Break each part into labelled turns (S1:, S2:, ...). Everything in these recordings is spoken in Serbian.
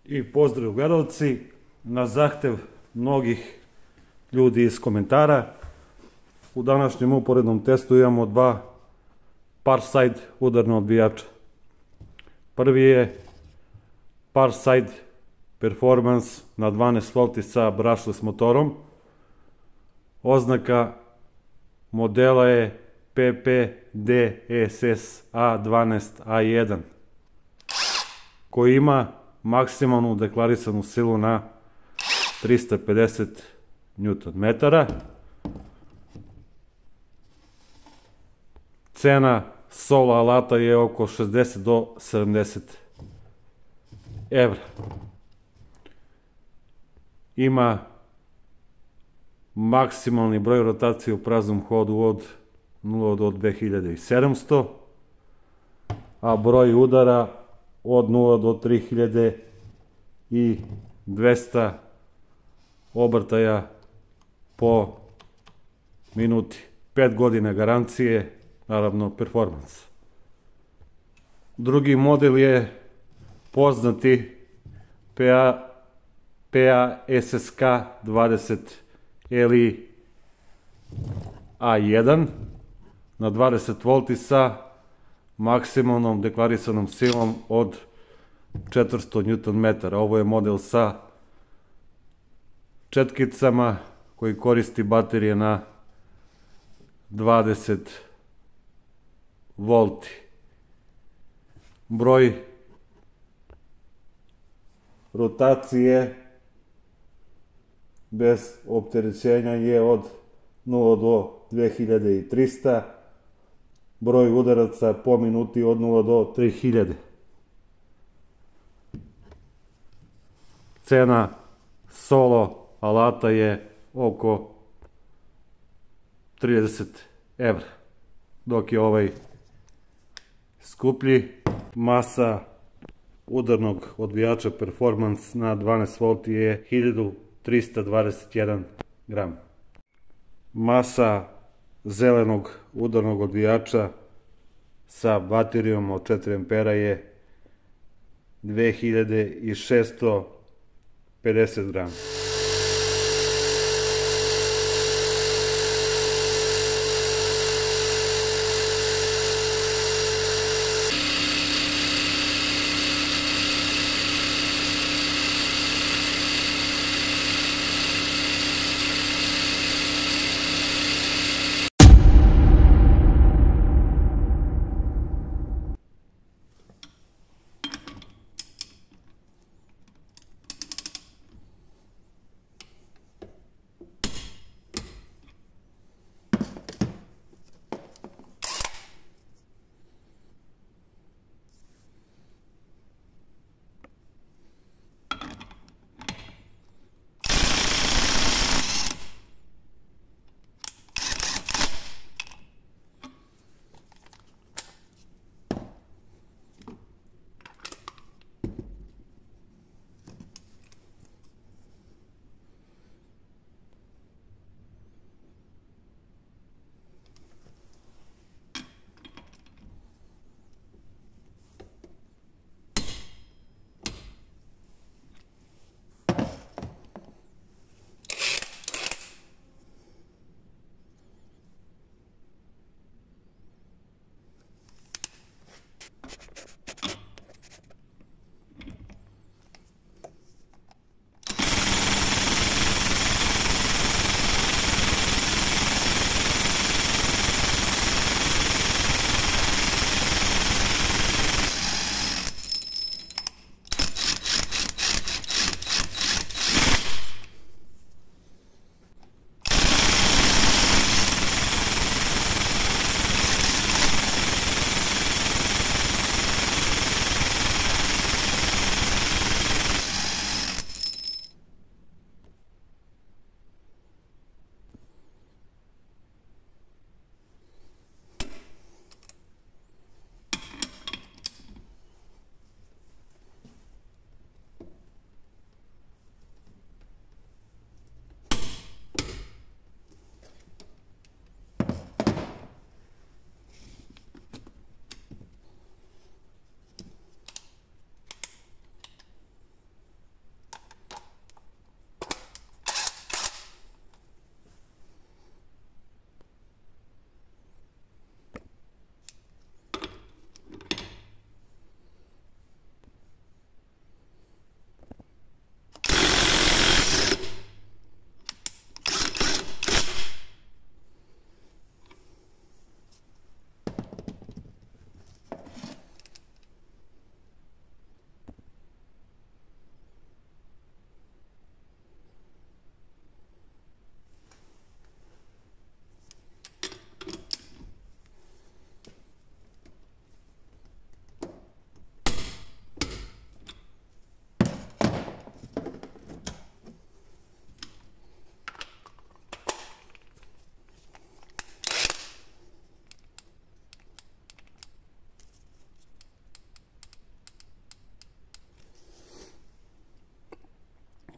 S1: I pozdrav gledalci, na zahtev mnogih ljudi iz komentara u današnjem uporednom testu imamo dva Parside udarna odbijača. Prvi je Parside Performance na 12 V sa brushless motorom. Oznaka modela je PPDSS A12A1 koji ima maksimalnu deklarisanu silu na 350 Nm. Cena solo alata je oko 60 do 70 evra. Ima maksimalni broj rotacije u praznom hodu od 0 do 2700, a broj udara od 0 do 3200 obrtaja po minuti. 5 godina garancije, naravno performans. Drugi model je poznati PASSK 20 Li A1 na 20 V sa maksimalnom deklarisanom silom od 400 Nm. Ovo je model sa četkicama koji koristi baterije na 20 V. Broj rotacije bez opterećenja je od 0 do 2300, broj udaraca po minuti od 0 do 3000. Cena solo alata je oko 30 evra, dok je ovaj skuplji. Masa udarnog odbijača Performance na 12 V je 1321 gram. Masa zelenog udarnog odbijača sa baterijom od 4 A je 2650 grama.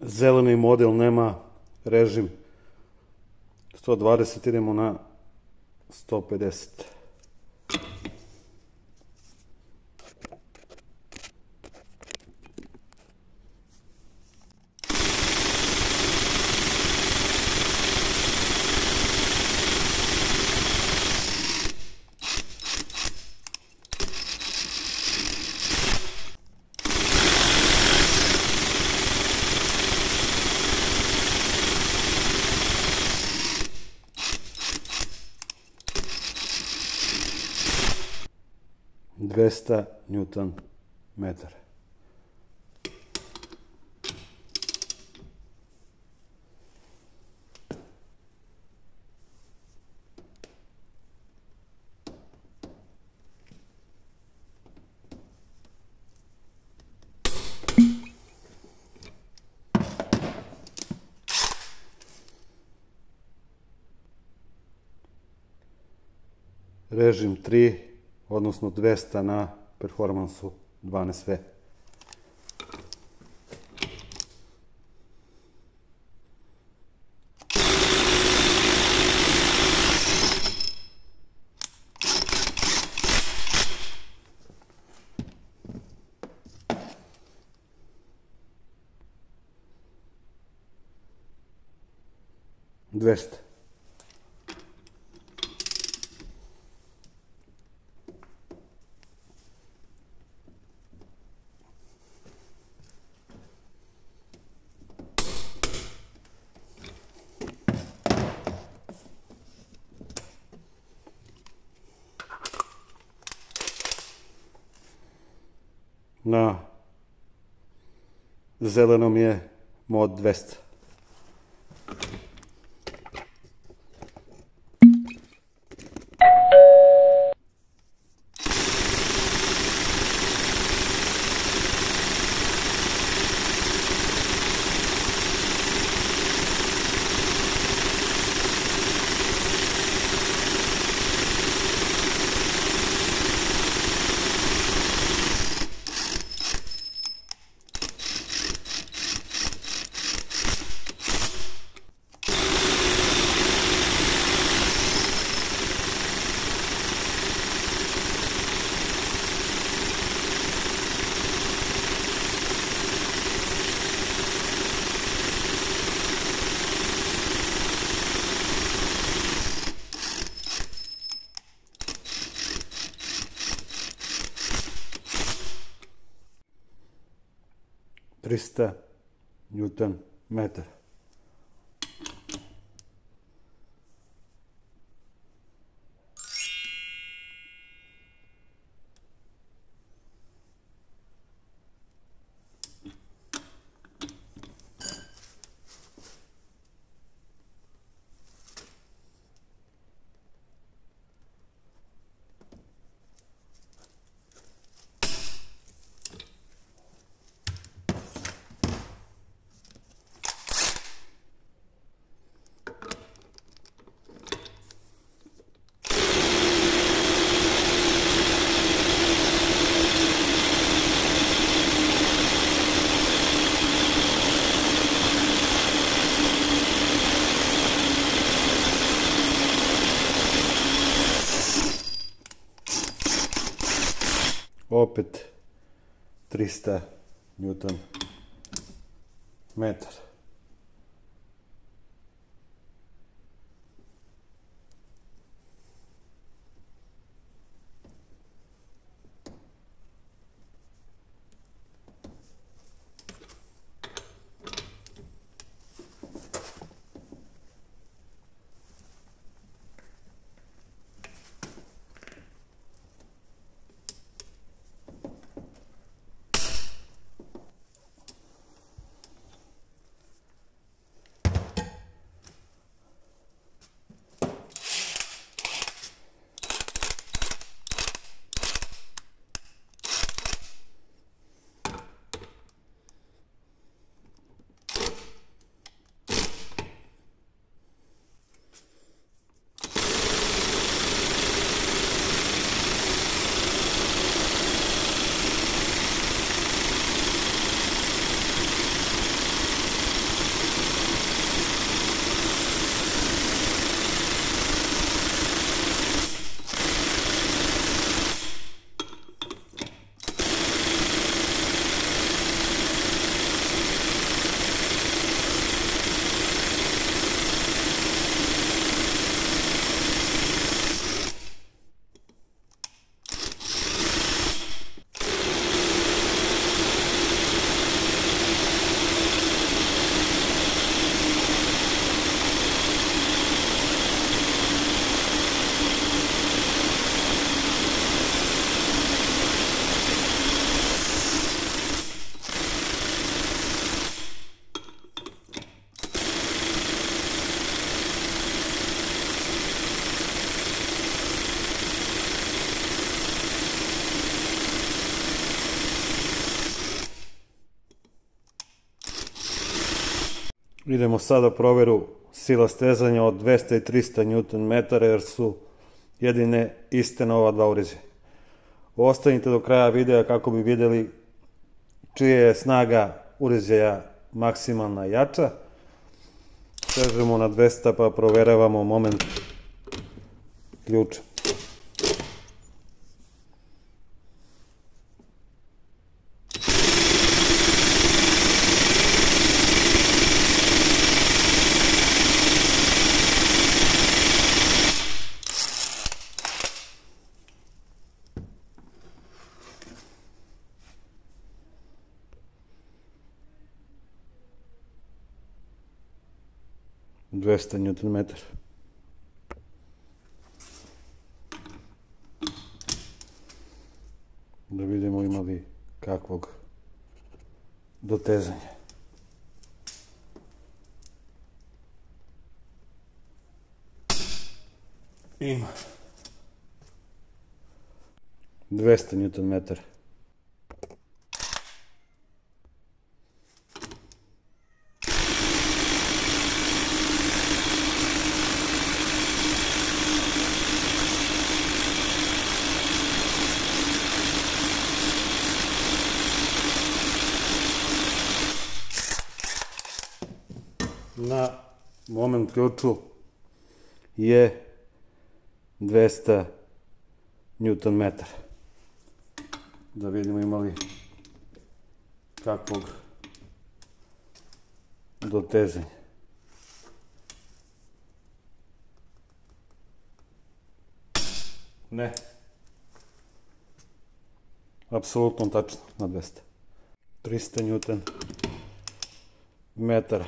S1: zeleni model nema režim 120, idemo na 150. Dvesta Newton metar. Režim 3, odnosno 200 na performansu 12V. Dvesta. Na zelenom je mod 200. Trista Newton metar. Opet 300 Newton metar. Idemo sada proveru sila stezanja od 200 i 300 Nm jer su jedine iste na ova dva uređaja. Ostanite do kraja videa kako bi vidjeli čija je snaga uređaja maksimalna i jača. Stežemo na 200 pa proveravamo moment ključa. Nm. Da vidimo ima li kakvog dotezanja. Ima 200 Nm. Na moment ključu je 200 Nm. Da vidimo ima li kakvog dotezanja. Ne. Apsolutno tačno na 200. 300 Nm.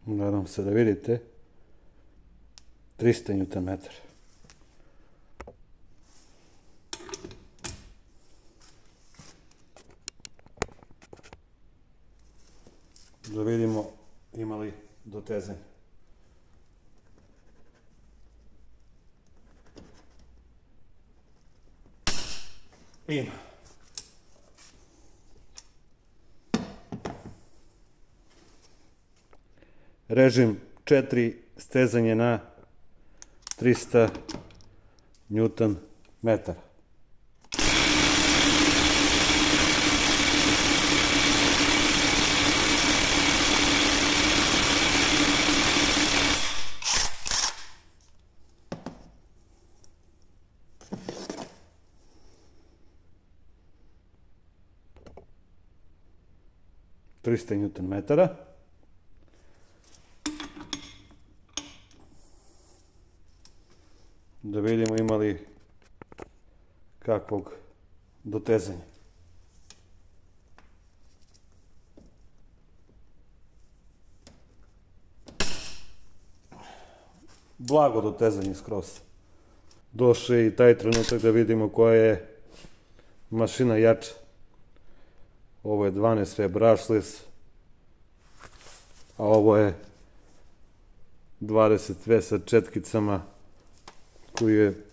S1: Nadam se da vidite 300 Nm. Da vidimo ima li dotezanja. Ima. Režim 4, stezanje na 300 Nm. Nm. Da vidimo ima li kakvog dotezanja. Blago dotezanje skroz. Došao je i taj trenutak da vidimo koja je mašina jača. Ovo je 12V brushless, a ovo je 20V sa četkicama koji je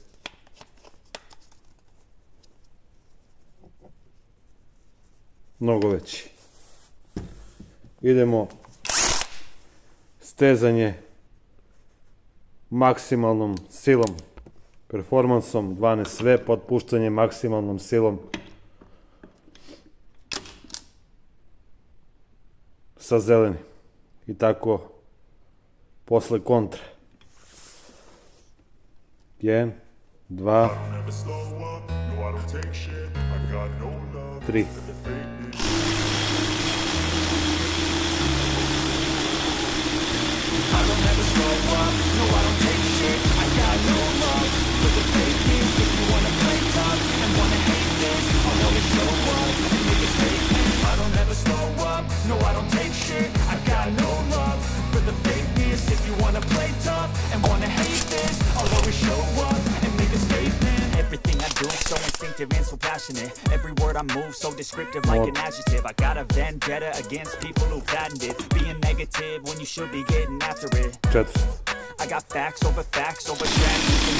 S1: mnogo veći. Idemo stezanje maksimalnom silom, performansom 12V, potpuštanje maksimalnom silom sa zelenim i tako posle kontra. 1, 2, 3.
S2: Everything I do so instinctive and so passionate. Every word I move so descriptive like an adjective. I got a vendetta against people who patented being negative when you should be getting after it.
S1: 400.
S2: I got facts over tracks, and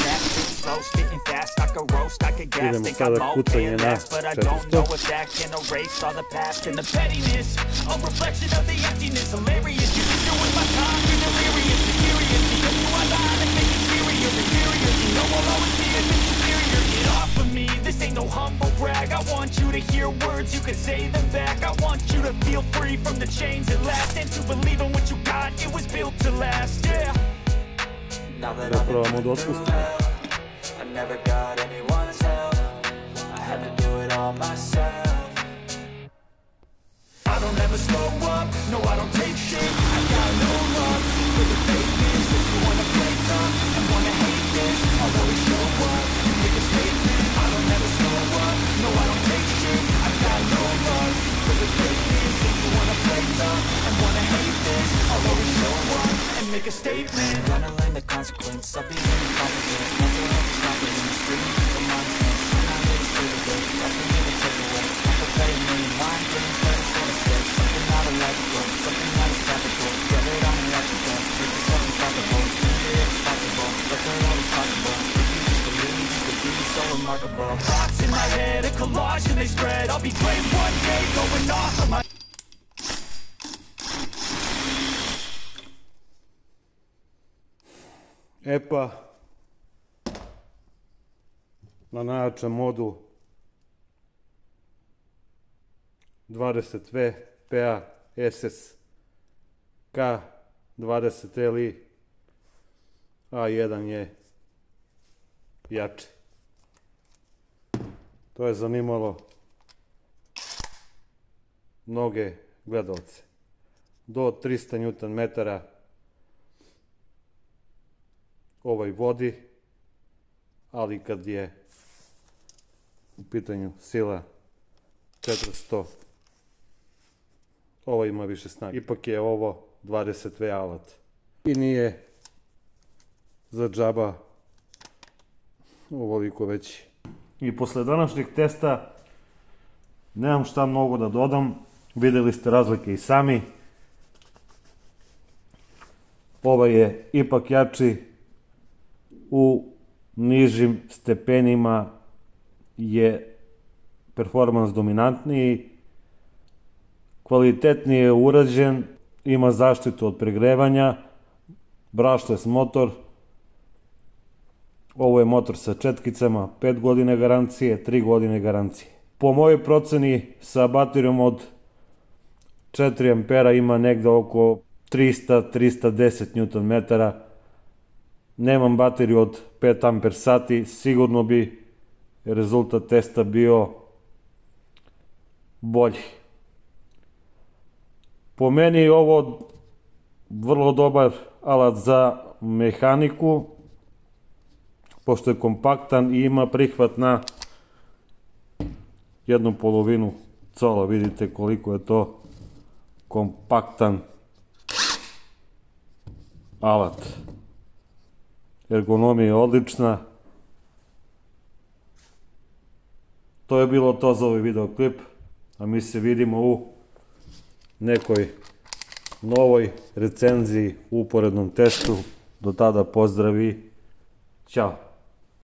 S2: that's too slow, spitting fast. I could roast, I could gas, think I'm okay and last, but I don't know if that can erase all the past and the pettiness. A reflection of the emptiness, hilarious. You can do with my time, you're delirious, mysterious. Because you are lying and make it serious, inferior. You know I'll always be a bit superior. Get off of me, this ain't no humble brag. I want you to hear words, you can say them back. I want you to feel free from the chains at last, and to believe in what you got, it was built to last, yeah. Now that I've been through hell, I never got anyone's help. I had to do it all myself. I don't ever slow up, no I don't take shit. I got no love for the fakeness. If you wanna play tough and wanna hate this, I'll always show up and make a statement. I don't ever slow up, no I don't take shit. I got no love for the fakeness. If you wanna play tough and wanna hate this, I'll always show up and make a statement. Gonna learn the consequence of being incompetent. Mental health is not living the street of nonsense. I'm not really scared of it, nothing to take away. Contemplating me, mind games, but it's what it says. Something not illogical, something not as capital. Get it on the electrical, make yourself unstoppable. Think it's possible, but they're always possible. If you just believe, you could be so remarkable. Thoughts in my head, a collage and they spread. I'll be great one day, going off of my...
S1: E pa, na najjačem modu 20V PA SS K 20 Li A1 je jači. To je zanimalo mnoge gledalce. Do 300 Nm ovaj vodi, ali kad je u pitanju sila 400, ovo ima više snage. Ipak je ovo 20V alat. I nije za džaba ovoliko veći. I posle današnjeg testa nemam šta mnogo da dodam. Videli ste razlike i sami. Ovaj je ipak jači. U nižim stepenima je performans dominantniji, kvalitetnije je urađen, ima zaštitu od pregrevanja, brushless motor, ovo je motor sa četkicama, 5 godine garancije, 3 godine garancije. Po mojoj proceni sa baterijom od 4 ampera ima negde oko 300-310 Nm. Nemam bateriju od 5 amper sati, sigurno bi rezultat testa bio bolji. Po meni je ovo vrlo dobar alat za mehaniku, pošto je kompaktan i ima prihvat na 1/2 cola. Vidite koliko je to kompaktan alat. Ergonomija je odlična. To je bilo to za ovaj videoklip, a mi se vidimo u nekoj novoj recenziji, uporednom testu. Do tada pozdrav i ćao!